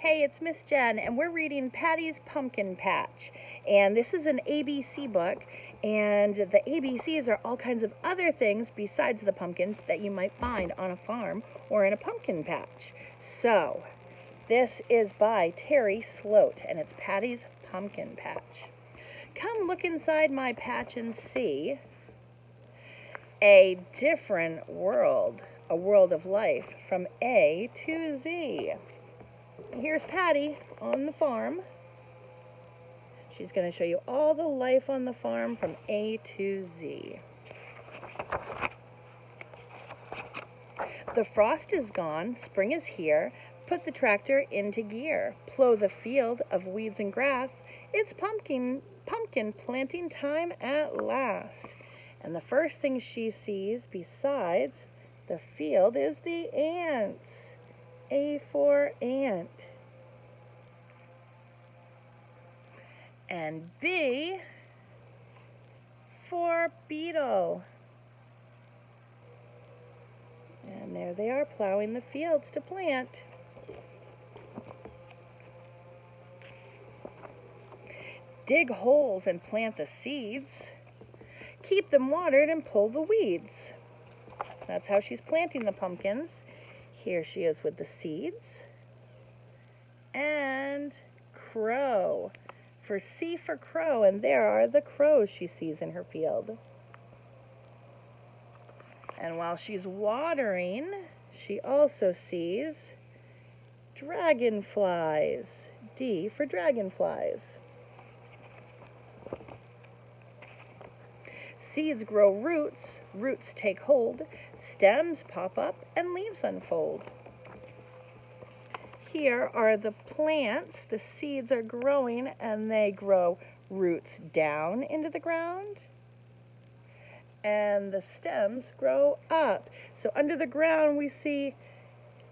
Hey, it's Miss Jenn, and we're reading Patty's Pumpkin Patch. And this is an ABC book, and the ABCs are all kinds of other things besides the pumpkins that you might find on a farm or in a pumpkin patch. So, this is by Teri Sloat, and it's Patty's Pumpkin Patch. Come look inside my patch and see a different world, a world of life from A to Z. Here's Patty on the farm. She's going to show you all the life on the farm from A to Z. The frost is gone, spring is here. Put the tractor into gear. Plow the field of weeds and grass. It's pumpkin planting time at last. And the first thing she sees besides the field is the ants. A for ant. And B for beetle. And there they are plowing the fields to plant. Dig holes and plant the seeds. Keep them watered and pull the weeds. That's how she's planting the pumpkins. Here she is with the seeds. And crow. For C for crow, and there are the crows she sees in her field. And while she's watering, she also sees dragonflies. D for dragonflies. Seeds grow roots, roots take hold, stems pop up, and leaves unfold. Here are the plants. The seeds are growing, and they grow roots down into the ground, and the stems grow up. So under the ground we see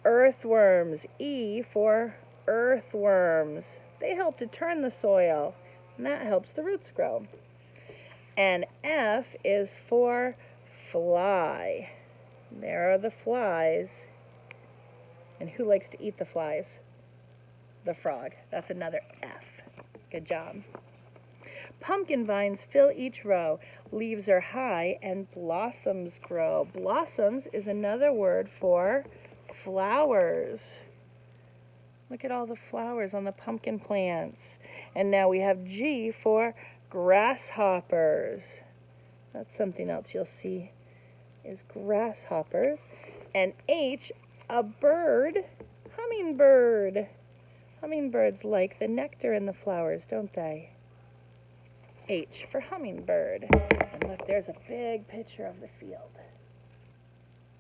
earthworms. E for earthworms. They help to turn the soil, and that helps the roots grow. And F is for fly. There are the flies. And who likes to eat the flies? The frog. That's another F. Good job. Pumpkin vines fill each row. Leaves are high and blossoms grow. Blossoms is another word for flowers. Look at all the flowers on the pumpkin plants. And now we have G for grasshoppers. That's something else you'll see is grasshoppers. And H, a bird, hummingbird. Hummingbirds like the nectar in the flowers, don't they? H for hummingbird. And look, there's a big picture of the field.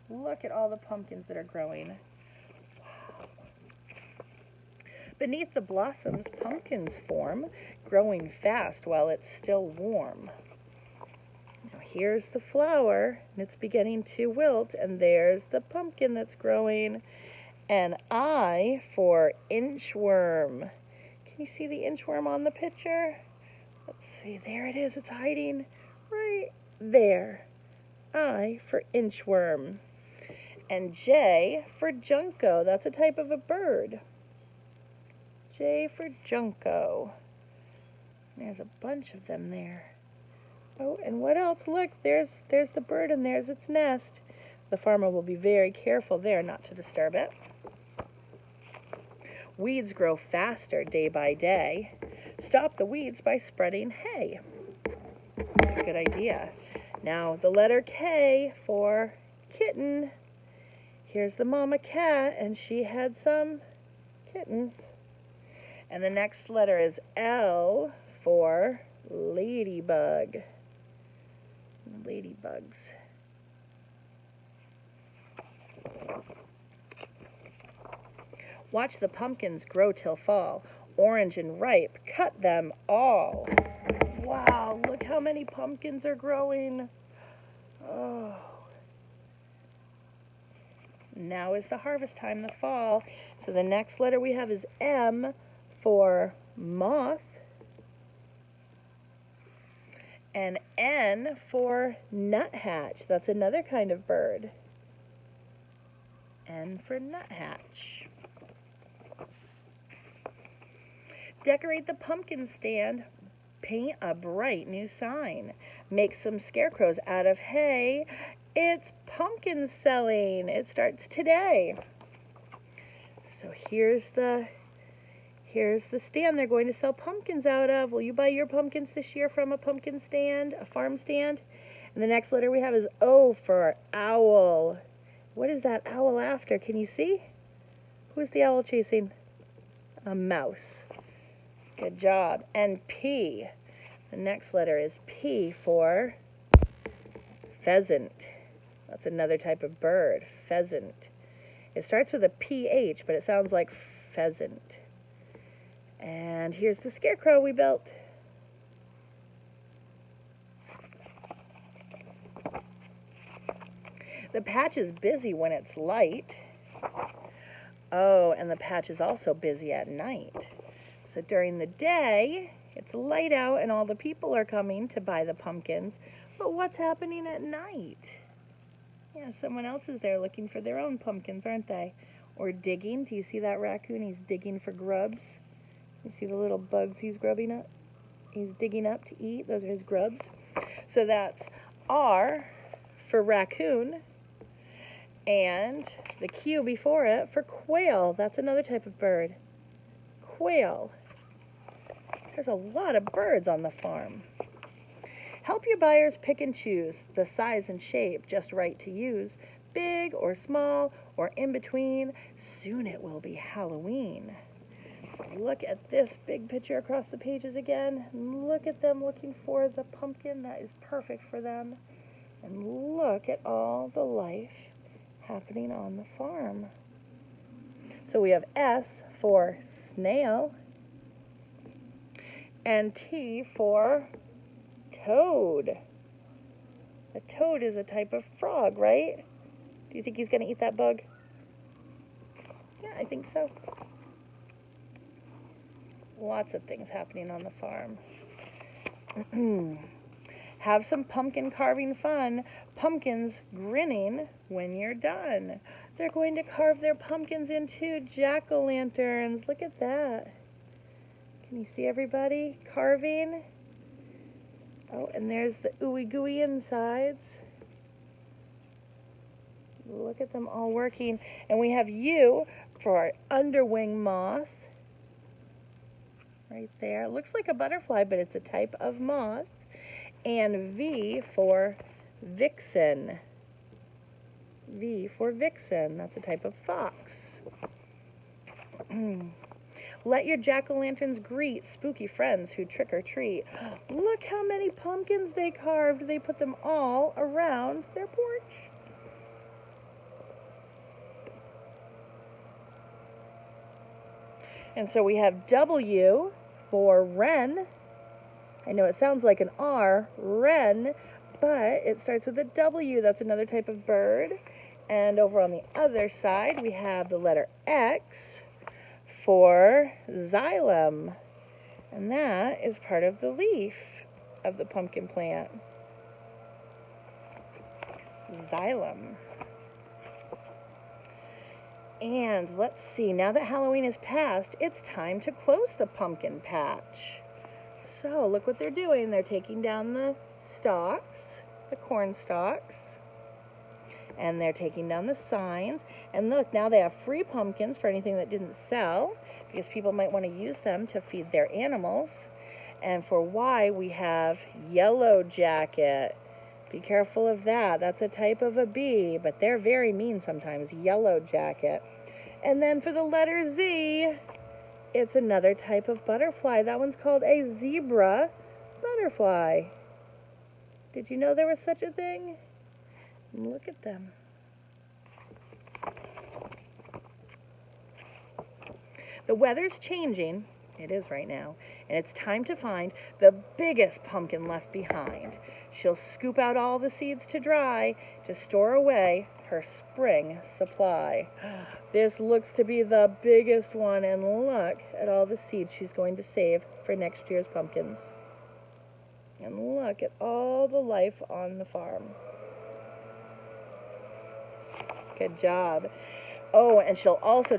Look at all the pumpkins that are growing. Wow. Beneath the blossoms, pumpkins form, growing fast while it's still warm. Now here's the flower, and it's beginning to wilt, and there's the pumpkin that's growing. And I for inchworm. Can you see the inchworm on the picture? Let's see, there it is. It's hiding right there. I for inchworm. And J for junco. That's a type of a bird. J for junco. There's a bunch of them there. Oh, and what else? Look, there's the bird, and there's its nest. The farmer will be very careful there not to disturb it. Weeds grow faster day by day. Stop the weeds by spreading hay. Good idea. Now the letter K for kitten. Here's the mama cat, and she had some kittens. And the next letter is L for ladybug. Ladybugs. Watch the pumpkins grow till fall. Orange and ripe, cut them all. Wow, look how many pumpkins are growing. Oh. Now is the harvest time, the fall. So the next letter we have is M for moth. And N for nuthatch. That's another kind of bird. N for nuthatch. Decorate the pumpkin stand. Paint a bright new sign. Make some scarecrows out of hay. It's pumpkin selling. It starts today. So here's the stand they're going to sell pumpkins out of. Will you buy your pumpkins this year from a pumpkin stand, a farm stand? And the next letter we have is O for owl. What is that owl after? Can you see? Who's the owl chasing? A mouse. Good job. And P. The next letter is P for pheasant. That's another type of bird, pheasant. It starts with a PH, but it sounds like pheasant. And here's the scarecrow we built. The patch is busy when it's light. Oh, and the patch is also busy at night. So during the day, it's light out and all the people are coming to buy the pumpkins. But what's happening at night? Yeah, someone else is there looking for their own pumpkins, aren't they? Or digging. Do you see that raccoon? He's digging for grubs. You see the little bugs he's grubbing up? He's digging up to eat. Those are his grubs. So that's R for raccoon. And the Q before it for quail. That's another type of bird. Quail. There's a lot of birds on the farm. Help your buyers pick and choose the size and shape just right to use. Big or small or in between. Soon it will be Halloween. Look at this big picture across the pages again. Look at them looking for the pumpkin that is perfect for them. And look at all the life happening on the farm. So we have S for snail and T for toad. A toad is a type of frog, right? Do you think he's going to eat that bug? Yeah, I think so. Lots of things happening on the farm. Have some pumpkin carving fun. Pumpkins grinning when you're done. They're going to carve their pumpkins into jack-o'-lanterns. Look at that. Can you see everybody carving? Oh, and there's the ooey-gooey insides. Look at them all working. And we have U for our underwing moth. Right there. It looks like a butterfly, but it's a type of moth. And V for vixen. V for vixen. That's a type of fox. Let your jack-o'-lanterns greet spooky friends who trick or treat. Look how many pumpkins they carved. They put them all around their porch. And so we have W for wren. I know it sounds like an R, wren, but it starts with a W. That's another type of bird. And over on the other side, we have the letter X for xylem. And that is part of the leaf of the pumpkin plant. Xylem. And let's see, now that Halloween is past, it's time to close the pumpkin patch. So look what they're doing. They're taking down the stalks, the corn stalks, and they're taking down the signs. And look, now they have free pumpkins for anything that didn't sell, because people might want to use them to feed their animals. And for Y, we have yellow jacket. Be careful of that. That's a type of a bee, but they're very mean sometimes. Yellow jacket. And then for the letter Z, it's another type of butterfly. That one's called a zebra butterfly. Did you know there was such a thing? Look at them. The weather's changing. It is right now. And it's time to find the biggest pumpkin left behind. She'll scoop out all the seeds to dry to store away her spring supply. This looks to be the biggest one, and look at all the seeds she's going to save for next year's pumpkins. And look at all the life on the farm. Good job. Oh, and she'll also